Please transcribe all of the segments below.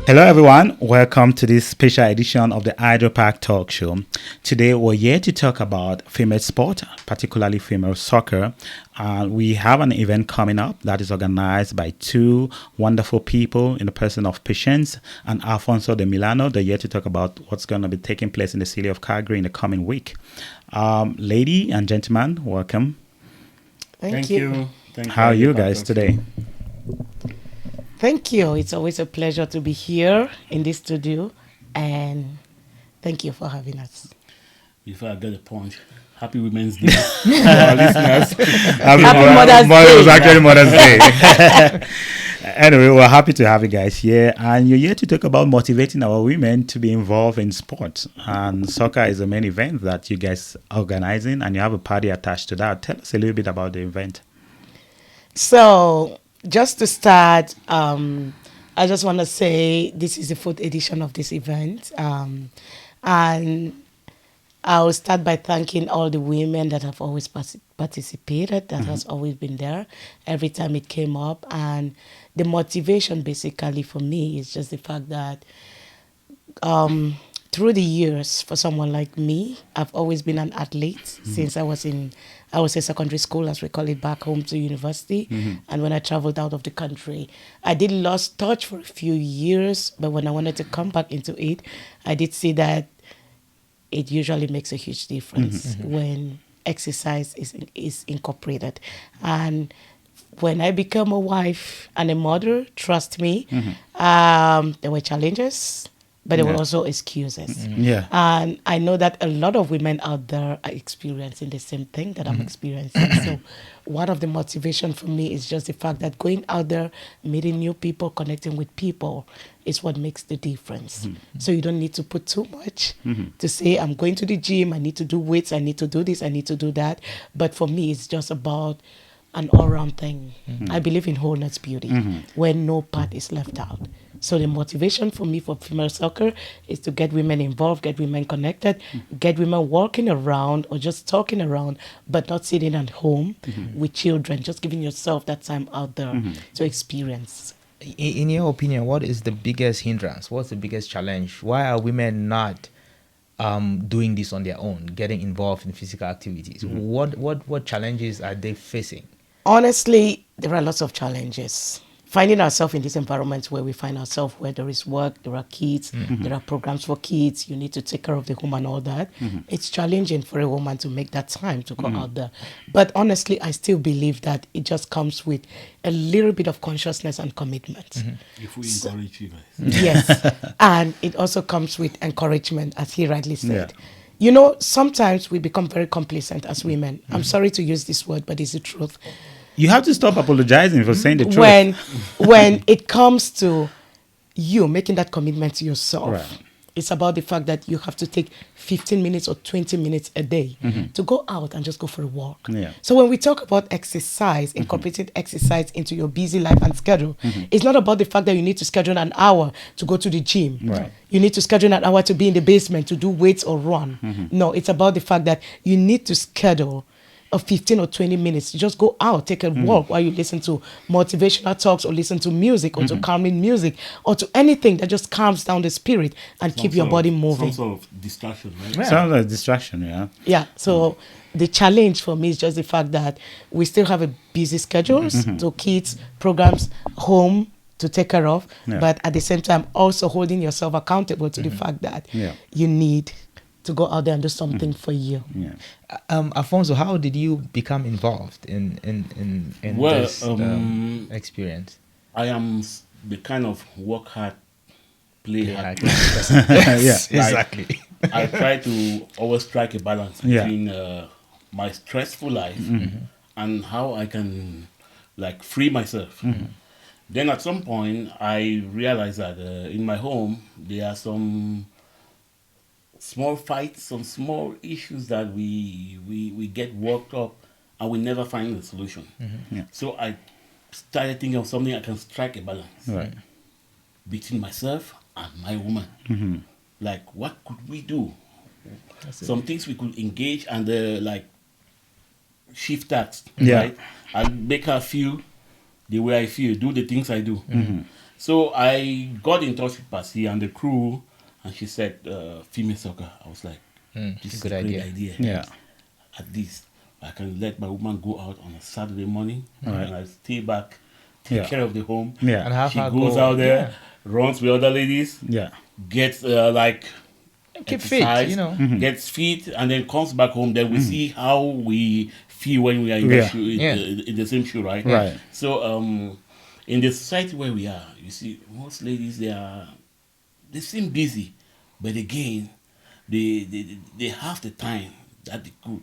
Hello, everyone. Welcome to this special edition of the Hydro Park Talk Show. Today, we're here to talk about female sport, particularly female soccer. We have an event coming up that is organized by two wonderful people in the person of Patience and Alphonso de Milano. They're here to talk about what's going to be taking place in the city of Calgary in the coming week. Lady and gentlemen, welcome. Thank you. How are you guys today? Thank you. It's always a pleasure to be here in this studio, and thank you for having us. Before I get the point, Happy Women's Day to our listeners. Happy Mother's Day. It was actually Mother's Day. Anyway, we're happy to have you guys here, and you're here to talk about motivating our women to be involved in sports. And soccer is the main event that you guys are organizing, and you have a party attached to that. Tell us a little bit about the event. So, just to start, I just want to say this is the fourth edition of this event. And I'll start by thanking all the women that have always participated, that has always been there every time it came up. And the motivation basically for me is just the fact that through the years, for someone like me, I've always been an athlete since I was in secondary school, as we call it, back home to university. And when I traveled out of the country, I did lost touch for a few years, but when I wanted to come back into it, I did see that it usually makes a huge difference when exercise is incorporated. And when I became a wife and a mother, trust me, there were challenges, but there were also excuses. And I know that a lot of women out there are experiencing the same thing that I'm experiencing. So one of the motivation for me is just the fact that going out there, meeting new people, connecting with people is what makes the difference. So you don't need to put too much to say, I'm going to the gym, I need to do weights, I need to do this, I need to do that. But for me, it's just about an all-round thing. I believe in wholeness beauty, where no part is left out. So the motivation for me for female soccer is to get women involved, get women connected, get women walking around or just talking around, but not sitting at home with children, just giving yourself that time out there to experience. In your opinion, what is the biggest hindrance? What's the biggest challenge? Why are women not doing this on their own, getting involved in physical activities? What challenges are they facing? Honestly, there are lots of challenges. Finding ourselves in this environment where we find ourselves, where there is work, there are kids, there are programs for kids, you need to take care of the home and all that. It's challenging for a woman to make that time to go out there. But honestly, I still believe that it just comes with a little bit of consciousness and commitment. If we encourage you guys. Yes. And it also comes with encouragement, as he rightly said. You know, sometimes we become very complacent as women. I'm sorry to use this word, but it's the truth. You have to stop apologizing for saying the truth. When it comes to you making that commitment to yourself, it's about the fact that you have to take 15 minutes or 20 minutes a day to go out and just go for a walk. So when we talk about exercise, incorporating exercise into your busy life and schedule, it's not about the fact that you need to schedule an hour to go to the gym. You need to schedule an hour to be in the basement to do weights or run. No, it's about the fact that you need to schedule of 15 or 20 minutes. You just go out, take a walk while you listen to motivational talks or listen to music or to calming music or to anything that just calms down the spirit and keep your body moving. Some sort of distraction, right? Sounds like distraction, Yeah, so the challenge for me is just the fact that we still have a busy schedules, so kids, programs, home to take care of, but at the same time also holding yourself accountable to the fact that you need to go out there and do something for you. Alphonso, how did you become involved in this experience? I am the kind of work hard, play hard. Yes, exactly. I try to always strike a balance between my stressful life and how I can free myself. Then at some point I realized that in my home there are some small fights, some small issues that we get worked up and we never find a solution. So I started thinking of something I can strike a balance between myself and my woman. Like, what could we do? Some things we could engage and shift that, right? And make her feel the way I feel, do the things I do. So I got in touch with Passi and the crew, and she said, female soccer. I was like, this is good a great idea. idea. Yeah. At least I can let my woman go out on a Saturday morning, Right. and I stay back, take Yeah. care of the home. Yeah. And have She her goes go- out there, yeah. runs with other ladies, Yeah. gets like Keep fit, exercise, you know. gets fit, and then comes back home. Then we see how we feel when we are in, Yeah. the, shoe, Yeah. in the same shoe, right? Right. So in the society where we are, you see, most ladies they seem busy, but again, they have the time that they could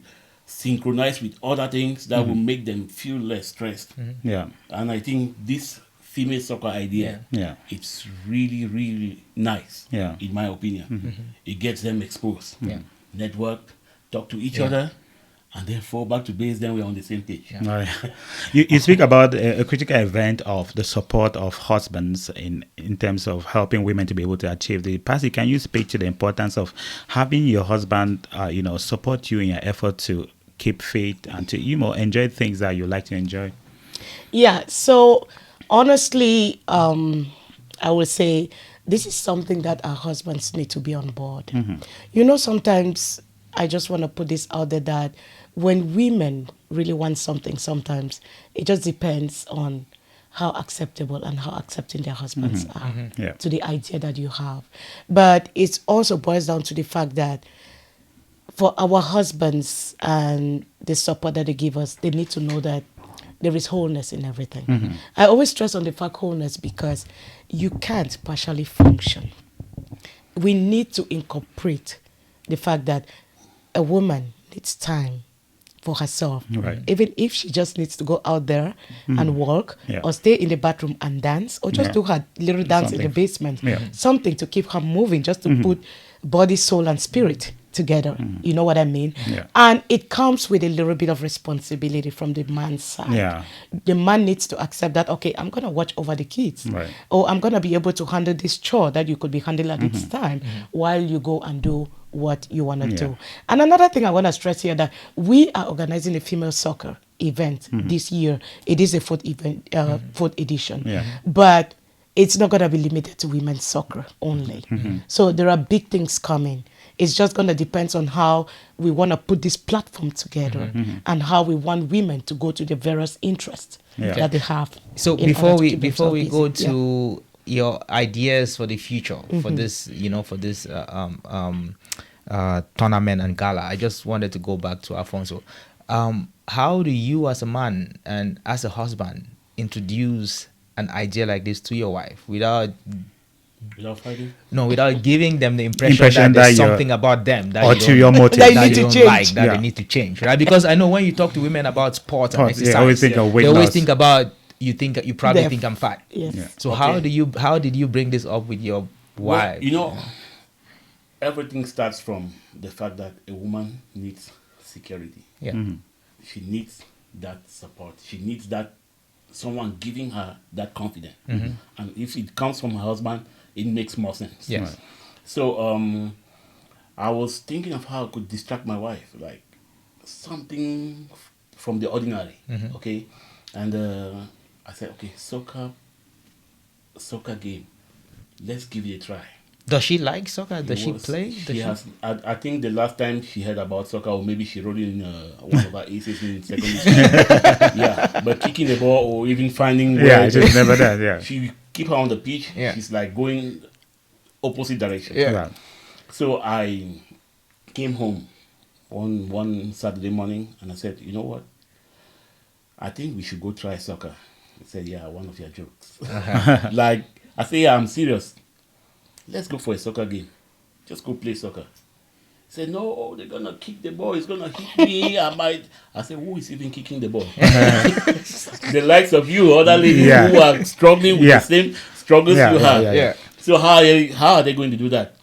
synchronize with other things that will make them feel less stressed. Yeah. And I think this female soccer idea, Yeah. it's really, really nice, Yeah. in my opinion. It gets them exposed, Yeah. network, talk to each other, and then fall back to base, then we're on the same page. Right. You speak about a critical event of the support of husbands in terms of helping women to be able to achieve the Passi. Can you speak to the importance of having your husband, support you in your effort to keep fit and to enjoy things that you like to enjoy? Yeah, so honestly, I would say this is something that our husbands need to be on board. Sometimes I just want to put this out there that when women really want something, sometimes it just depends on how acceptable and how accepting their husbands are Yeah. to the idea that you have. But it also boils down to the fact that for our husbands and the support that they give us, they need to know that there is wholeness in everything. I always stress on the fact wholeness because you can't partially function. We need to incorporate the fact that a woman needs time for herself. Right. Even if she just needs to go out there and walk Yeah. or stay in the bathroom and dance or just Yeah. do her little dance in the Something. basement. Yeah. Something to keep her moving, just to put body, soul, and spirit together. You know what I mean? Yeah. And it comes with a little bit of responsibility from the man's side. Yeah. The man needs to accept that, okay, I'm going to watch over the kids. Right. Or I'm going to be able to handle this chore that you could be handling at this time while you go and do what you want to Yeah. do. And another thing I want to stress here that we are organizing a female soccer event this year. It is a fourth event, fourth edition. Yeah. But it's not going to be limited to women's soccer only. So there are big things coming. It's just going to depend on how we want to put this platform together and how we want women to go to the various interests Yeah. that they have. So in before order to we keep before we themselves go busy. to your ideas for the future for this tournament and gala, I just wanted to go back to Alphonso. How do you as a man and as a husband introduce an idea like this to your wife without Without fighting? without giving them the impression Impression that there's that you're something about them that ulterior motive. That you that need you to don't change. like, that Yeah. they need to change, right? Because I know when you talk to women about sport and Sport, exercise, they always think of weight they always loss. think about you probably Def- think I'm fat. Yes. Yeah. So Okay. how did you bring this up with your wife? Well, everything starts from the fact that a woman needs security. Yeah. She needs that support. She needs that someone giving her that confidence. And if it comes from her husband, it makes more sense. Yes. Right. So I was thinking of how I could distract my wife, like something from the ordinary. Okay, and I said, okay, soccer game. Let's give it a try. Does she like soccer? Does she Was- play? She has. I think the last time she heard about soccer, or maybe she wrote it in one of her essays in secondary school. Yeah, but kicking the ball or even finding where Yeah, just never that. Yeah. she keep her on the pitch. Yeah. She's like going opposite direction. Yeah. Right. So I came home on one Saturday morning and I said, you know what? I think we should go try soccer. He said, yeah, one of your jokes. Like, I said, yeah, I'm serious. Let's go for a soccer game. Just go play soccer. He said, no, they're going to kick the ball. It's going to hit me. I might. I said, who is even kicking the ball? The likes of you, other ladies Yeah. who are struggling with Yeah. the same struggles Yeah, you yeah, have. yeah, yeah. So how are they going to do that?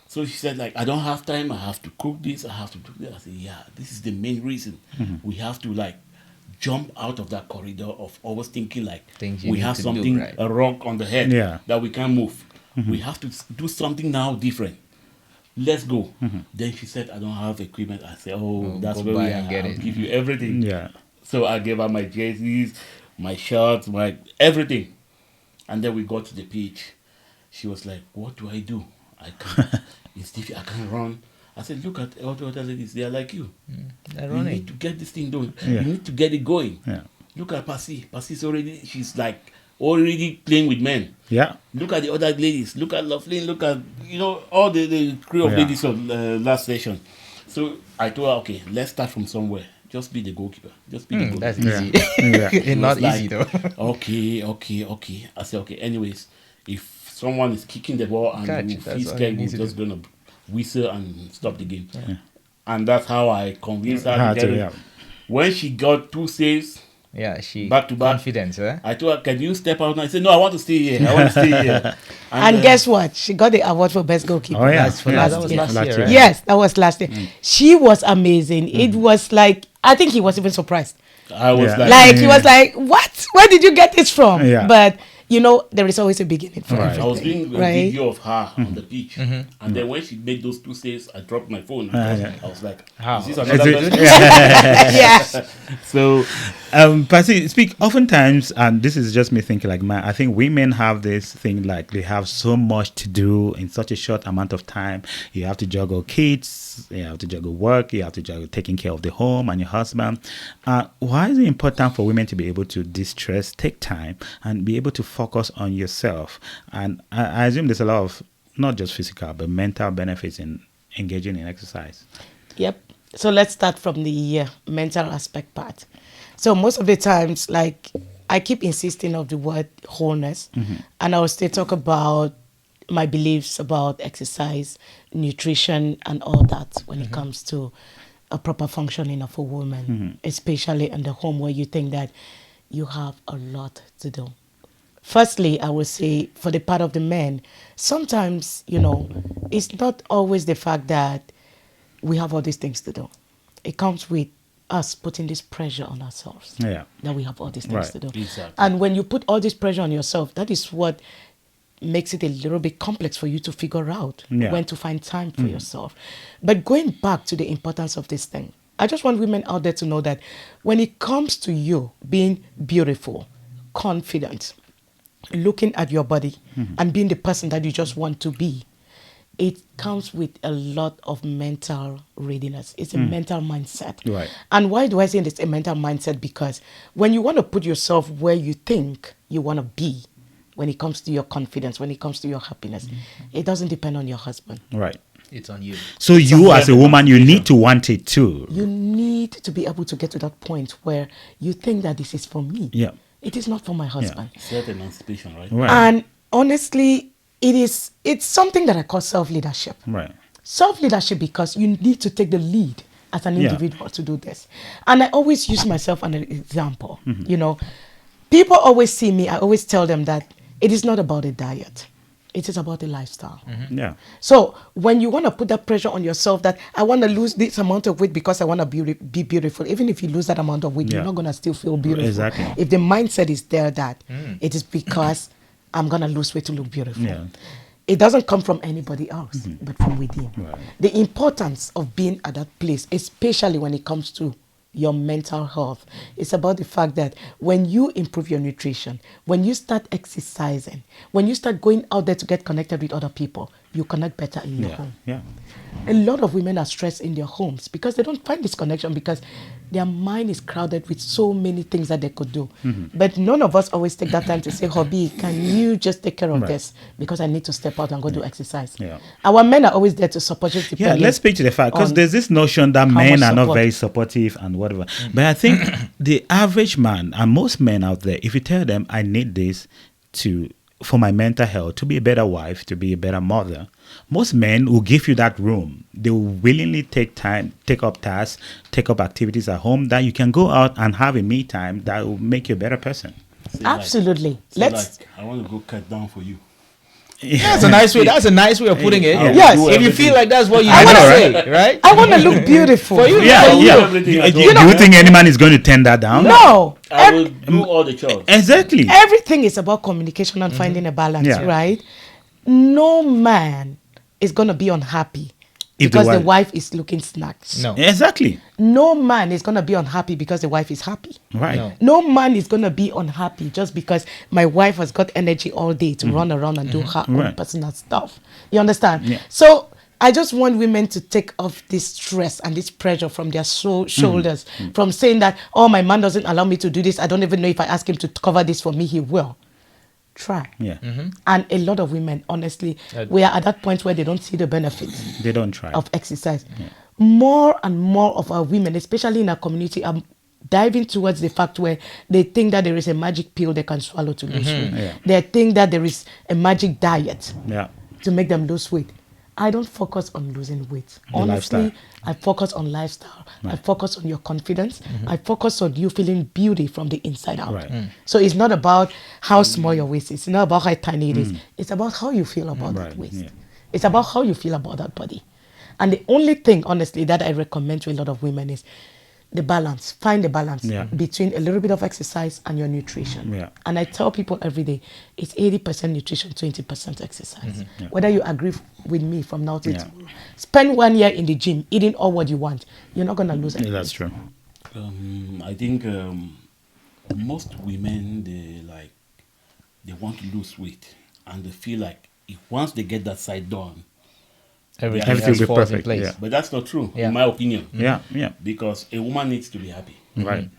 So she said, like, I don't have time. I have to cook this. I have to do that. I said, yeah, this is the main reason. We have to, like, jump out of that corridor of always thinking, like, Things you we need have to do, something, right? a rock on the head Yeah. that we can't move. We have to do something now different. Let's go. Then she said, I don't have equipment. I said, that's go where buy we and are. get I'll it. give you everything. Yeah. So I gave her my jerseys, my shirts, my everything. And then we got to the pitch. She was like, "What do I do? I can't. It's difficult. I can't run." I said, "Look at all the other ladies. They are like you. They're You running. need to get this thing done. Yeah. You need to get it going. Yeah. Look at Passi. Passi's already. She's like already playing with men. Yeah. Look at the other ladies. Look at Loveline. Look at all the crew of Yeah. ladies from last session." So I told her, "Okay, let's start from somewhere. Just be the goalkeeper. Just be the goalkeeper." That's Yeah. easy. Yeah. It Not was easy though. Okay. I said, "Okay, anyways, if someone is kicking the ball and Catch, we that's feel all you scared, need we're to just do. going to whistle and stop the game." And that's how I convinced her How to to, get it. yeah. When she got 2 saves, Yeah, she Back to back. confidence, eh? I told her, "Can you step out?" And I said, "No, I want to stay here. I want to stay here." And guess what? She got the award for best goalkeeper. Oh, yeah. That's for Yeah. that was year. last Last year, year. right? Yes, that was last year. She was amazing. It was like, I think he was even surprised. I was Yeah. Like, he was like, "What? Where did you get this from?" Yeah. But, there is always a beginning for Right. I was everything. doing a right? video of her on the pitch, and then when she made those 2 saves, I dropped my phone. Yeah. I was like, How? "Is this Is another it- person?" Yeah. So Passi, speak oftentimes, and this is just me thinking like, man, I think women have this thing like they have so much to do in such a short amount of time. You have to juggle kids, you have to juggle work, you have to juggle taking care of the home and your husband. Why is it important for women to be able to distress, take time, and be able to focus on yourself? And I assume there's a lot of not just physical but mental benefits in engaging in exercise. Yep. So let's start from the mental aspect part. So most of the times, like, I keep insisting of the word wholeness, and I will still talk about my beliefs about exercise, nutrition, and all that when it comes to a proper functioning of a woman, especially in the home where you think that you have a lot to do. Firstly, I would say for the part of the men, sometimes, it's not always the fact that we have all these things to do. It comes with us putting this pressure on ourselves. Yeah. That we have all these things Right. to do. Exactly. And when you put all this pressure on yourself, that is what makes it a little bit complex for you to figure out Yeah. when to find time for yourself. But going back to the importance of this thing, I just want women out there to know that when it comes to you being beautiful, confident, looking at your body and being the person that you just want to be, it comes with a lot of mental readiness. It's a mental mindset. Right. And why do I say it's a mental mindset? Because when you want to put yourself where you think you want to be, when it comes to your confidence, when it comes to your happiness, it doesn't depend on your husband. Right. It's on you. So you as a woman, you need to want it too. You need to be able to get to that point where you think that this is for me. Yeah. It is not for my husband. self-emancipation, right? Right. And honestly, it's something that I call self-leadership. Right. Self-leadership because you need to take the lead as an Yeah. individual to do this. And I always use myself as an example. People always see me, I always tell them that it is not about a diet. It is about a lifestyle. Yeah. So when you want to put that pressure on yourself that I want to lose this amount of weight because I want to be beautiful, even if you lose that amount of weight, Yeah. you're not going to still feel beautiful. Exactly. If the mindset is there that it is because I'm going to lose weight to look beautiful. Yeah. It doesn't come from anybody else, but from within. Right. The importance of being at that place, especially when it comes to your mental health, it's about the fact that when you improve your nutrition, when you start exercising, when you start going out there to get connected with other people, you connect better in your Yeah. home. Yeah. A lot of women are stressed in their homes because they don't find this connection because their mind is crowded with so many things that they could do. But none of us always take that time to say, "Hobby, can you just take care of Right. this? Because I need to step out and go do exercise." Yeah. Our men are always there to support you. Yeah, let's speak to the fact because on there's this notion that how men much are not support. very supportive and whatever. But I think the average man and most men out there, if you tell them I need this for my mental health, to be a better wife, to be a better mother, most men will give you that room. They will willingly take time, take up tasks, take up activities at home that you can go out and have a me time that will make you a better person. Say Absolutely. Like, Let's. I want to go cut down for you. That's a nice way. That's a nice way of putting it. I will Yes. do If you everything. feel like that's what you I want to know, say, right? I want to look beautiful. For you, Yeah, for you. yeah. everything Do I do. you think any man is going to turn that down? No. I will do all the chores. Exactly. Everything is about communication and finding a balance, Yeah. right? No man is going to be unhappy If because the wife is looking snacks. No. Exactly. No man is going to be unhappy because the wife is happy. Right. No. No man is going to be unhappy just because my wife has got energy all day to run around and do her own Right. personal stuff. You understand? Yeah. So I just want women to take off this stress and this pressure from their shoulders, from saying that, oh, my man doesn't allow me to do this. I don't even know if I ask him to cover this for me, he will. Try. Yeah. And a lot of women, honestly, we are at that point where they don't see the benefits They don't try. of exercise. More and more of our women, especially in our community, are diving towards the fact where they think that there is a magic pill they can swallow to lose weight. Yeah. They think that there is a magic diet Yeah. to make them lose weight. I don't focus on losing weight. The Honestly, lifestyle. I focus on lifestyle. I focus on your confidence. I focus on you feeling beauty from the inside out. Right. So it's not about how small your waist is. It's not about how tiny it is. It's about how you feel about Right, that waist. yeah. It's about how you feel about that body. And the only thing, honestly, that I recommend to a lot of women is the balance. Find the balance Yeah. between a little bit of exercise and your nutrition. Yeah. And I tell people every day, it's 80% nutrition, 20% exercise. Whether you agree with me from now till tomorrow. Spend 1 year in the gym eating all what you want. You're not going to lose Yeah, anything. that's true. I think most women they want to lose weight, and they feel like if once they get that side done, Everything Everything else will be falls in perfect, place. yeah. but that's not true Yeah. in my opinion. Yeah. Yeah. Because a woman needs to be happy. Right.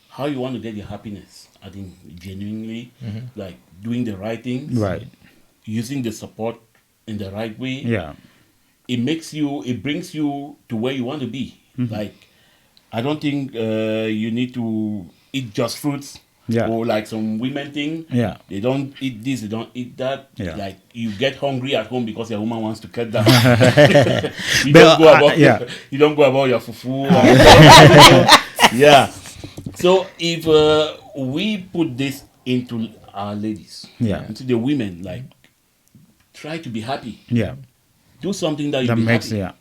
How you want to get your happiness? I think genuinely, like doing the right things, Right. using the support in the right way. Yeah. It brings you to where you want to be. Like, I don't think you need to eat just fruits. Yeah. Or like some women thing. Yeah. They don't eat this, they don't eat that. Yeah. Like you get hungry at home because your woman wants to cut down. you, But, don't go about, yeah. you don't go about your fufu. Yeah. So if we put this into our ladies, Yeah. into the women, like try to be happy. Yeah. Do something that you That be makes happy. yeah.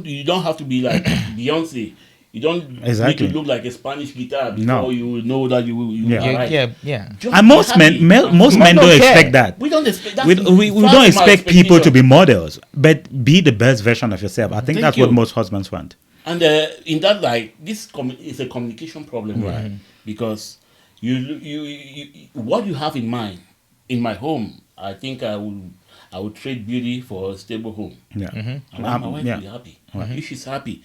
You don't have to be like Beyonce. You don't Exactly. need to look like a Spanish guitar before No. you know that you Yeah. are Yeah, right. yeah. Just And be most happy. most men don't don't care. expect that. We don't expect that. We don't expect people to be models, but be the best version of yourself. I think Thank that's you. what most husbands want. And in that, like, this is a communication problem, right? Because you what you have in mind in my home, I think I would trade beauty for a stable home. Yeah. I want my wife yeah. to be happy. If she's happy,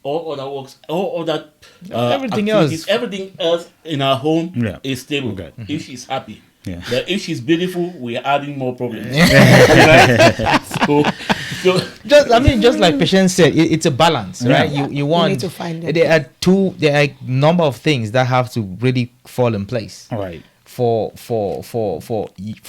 all other works, all other Everything activities, else. everything else in our home Yeah. is stable. Okay. If she's happy. Yeah. But if she's beautiful, we're adding more problems. Right? so Just like Patience said, it's a balance, right? You want need to find it. there are number of things that have to really fall in place All right. for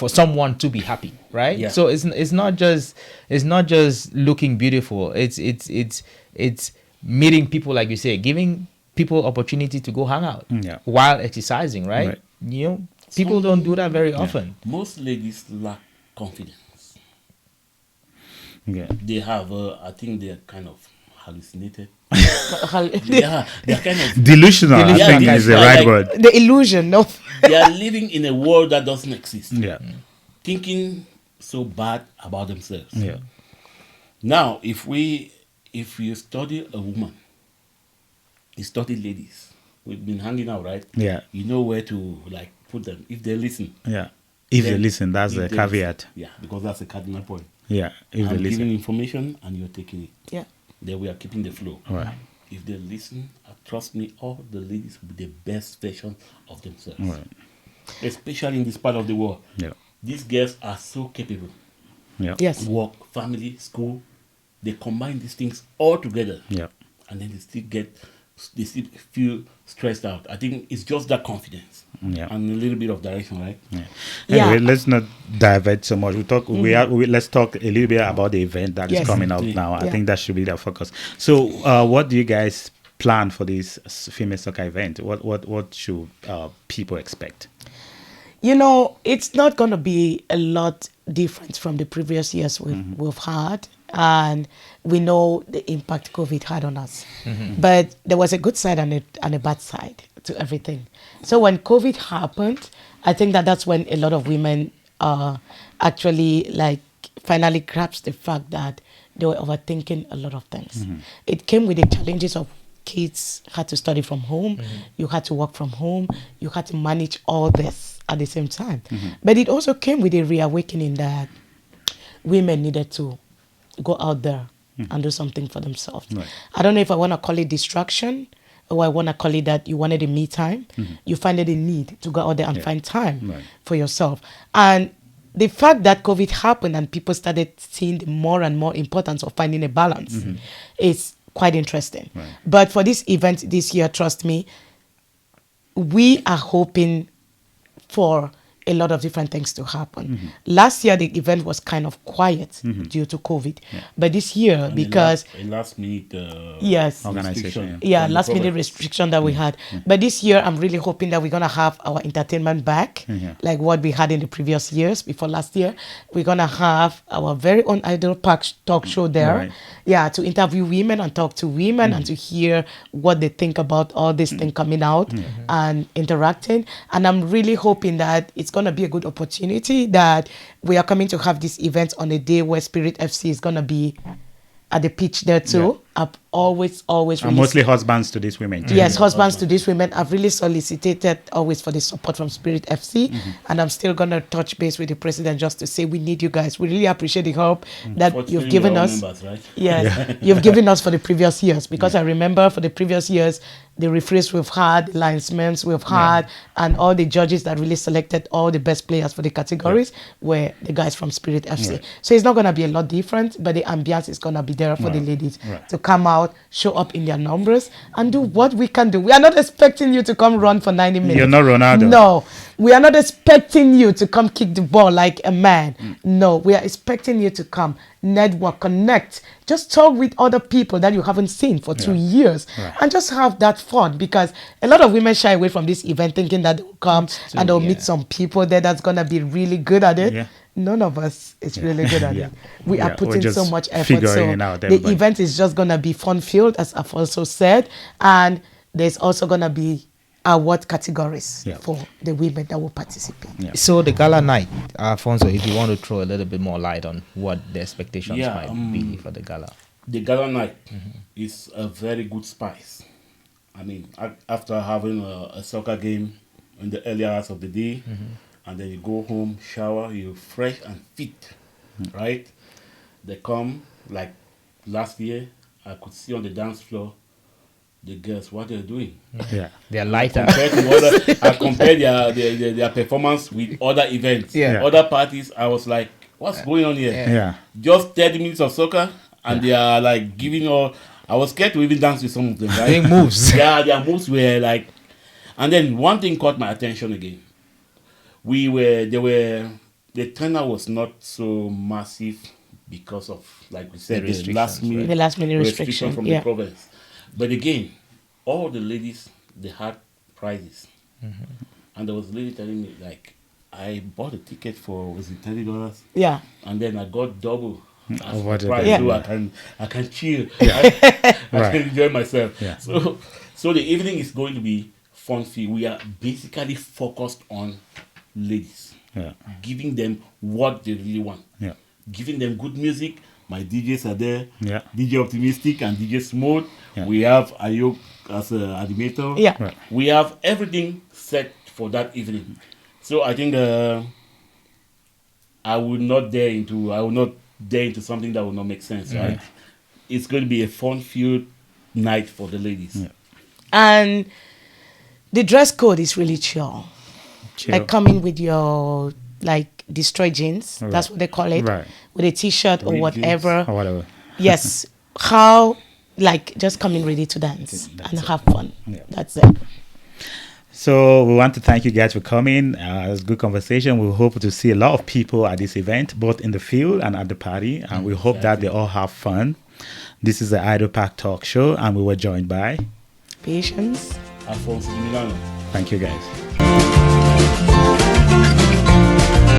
someone to be happy, right? Yeah. So it's not just looking beautiful. It's meeting people, like you say, giving people opportunity to go hang out Yeah. while exercising, right? Right. You know, people don't do that very often. most ladies lack confidence. Yeah. They have, I think they're kind of hallucinated. The They're kind of, Delusional, I Yeah, think is the delusional, right like- word. illusion of they are living in a world that doesn't exist. Yeah. Thinking so bad about themselves. Yeah. Now, if you study a woman, you study ladies. We've been hanging out, right? Yeah. You know where to like put them if they listen. Yeah. If they Then- listen, that's if the they caveat. listen. Yeah, because that's a cardinal point. Yeah. If they I'm listen. giving information and you're taking it. yeah. Then we are keeping the flow. Right. If they listen, trust me, all the ladies will be the best version of themselves. Right. Especially in this part of the world. Yeah. These girls are so capable. Yeah. Yes. Work, family, school, they combine these things all together. Yeah. And then they still feel stressed out. I think it's just that confidence. Yeah. And a little bit of direction, right? Yeah. Yeah. Anyway, let's not divert so much. Let's talk a little bit about the event that is Yes. coming up Yeah. now. I Yeah. think that should be the focus. So, what do you guys plan for this female soccer event? What should people expect? You know, it's not going to be a lot different from the previous years we've had. And we know the impact COVID had on us. But there was a good side and a bad side to everything. So when COVID happened, I think that's when a lot of women actually like finally grasped the fact that they were overthinking a lot of things. It came with the challenges of kids had to study from home, you had to work from home, you had to manage all this at the same time. But it also came with a reawakening that women needed to go out there and do something for themselves. Right. I don't know if I want to call it distraction or I want to call it that you wanted a me time. You find it a need to go out there and find time for yourself. And the fact that COVID happened and people started seeing the more and more importance of finding a balance is quite interesting. Right. But for this event this year, trust me, we are hoping for a lot of different things to happen. Last year, the event was kind of quiet due to COVID. But this year, And because a last minute yes, Organization, yeah, from the last minute province. restriction that we had. But this year, I'm really hoping that we're going to have our entertainment back, like what we had in the previous years, before last year. We're going to have our very own Idol Park talk show there. Right. Yeah, to interview women and talk to women and to hear what they think about all this thing coming out and interacting. And I'm really hoping that it's going to be a good opportunity that we are coming to have this event on a day where Spirit FC is going to be at the pitch there too. I've always And really mostly husbands to these women. too. yes, husbands to these women. I've really solicited always for the support from Spirit FC, and I'm still gonna touch base with the president just to say we need you guys. We really appreciate the help that you've Fortunately, given we're all us. members, right? Yes, you've given us for the previous years, because I remember for the previous years the referees we've had, the linesmen we've had, and all the judges that really selected all the best players for the categories were the guys from Spirit FC. Right. So it's not gonna be a lot different, but the ambience is gonna be there for the ladies to come out, show up in their numbers, and do what we can do. We are not expecting you to come run for 90 minutes. You're not Ronaldo. No, we are not expecting you to come kick the ball like a man. No, we are expecting you to come, network, connect, just talk with other people that you haven't seen for 2 years, and just have that fun, because a lot of women shy away from this event thinking that they'll come and they'll meet some people there that's going to be really good at it. Yeah. None of us is really good at it. We Yeah, are we're putting so just much effort. figuring So it out, the everybody. event is just going to be fun-filled, as Alphonso said, and there's also going to be award categories for the women that will participate. Yeah. So the gala night, Alfonso, if you want to throw a little bit more light on what the expectations Yeah, might be for the gala. The Gala night is a very good spice. I mean, after having a soccer game in the early hours of the day, and then you go home, shower, you're fresh and fit, right? They come, like last year, I could see on the dance floor the girls, what they're doing. Yeah. They're lighter. Compared to other, I compared their performance with other events. Yeah. Other parties, I was like, what's going on here? Yeah. Just 30 minutes of soccer, and they are like giving all. I was scared to even dance with some of them, right? Doing moves. Yeah, their moves were like. And then one thing caught my attention again. The turnout was not so massive because of, like we said, The the last restrictions, minute, The last minute restriction restriction, from yeah. the province. But again, all the ladies, they had prizes. And there was a lady telling me, like, I bought a ticket for, was it $30? Yeah. And then I got double as Over the the price, day. so I can chill. I Right. can enjoy myself. Yeah. So the evening is going to be fun filled. We are basically focused on ladies, Yeah. giving them what they really want, Yeah. giving them good music. My DJs are there, Yeah. DJ Optimistic and DJ Smooth. Yeah. We have Ayok as an animator. Yeah. Right. We have everything set for that evening. So I think I will not dare into something that will not make sense, right? It's going to be a fun-filled night for the ladies. Yeah. And the dress code is really chill. Chill. Like coming with your like destroy jeans. Right. That's what they call it. Right. With a t-shirt or Ripped whatever. Or whatever. Yes. How like just coming ready to dance That's and it. have fun. Yeah. That's it. So we want to thank you guys for coming. It was a good conversation. We hope to see a lot of people at this event, both in the field and at the party. And we hope that they all have fun. This is the Idol Park Talk Show, and we were joined by. Patience. Alphonso Milano. Thank you guys.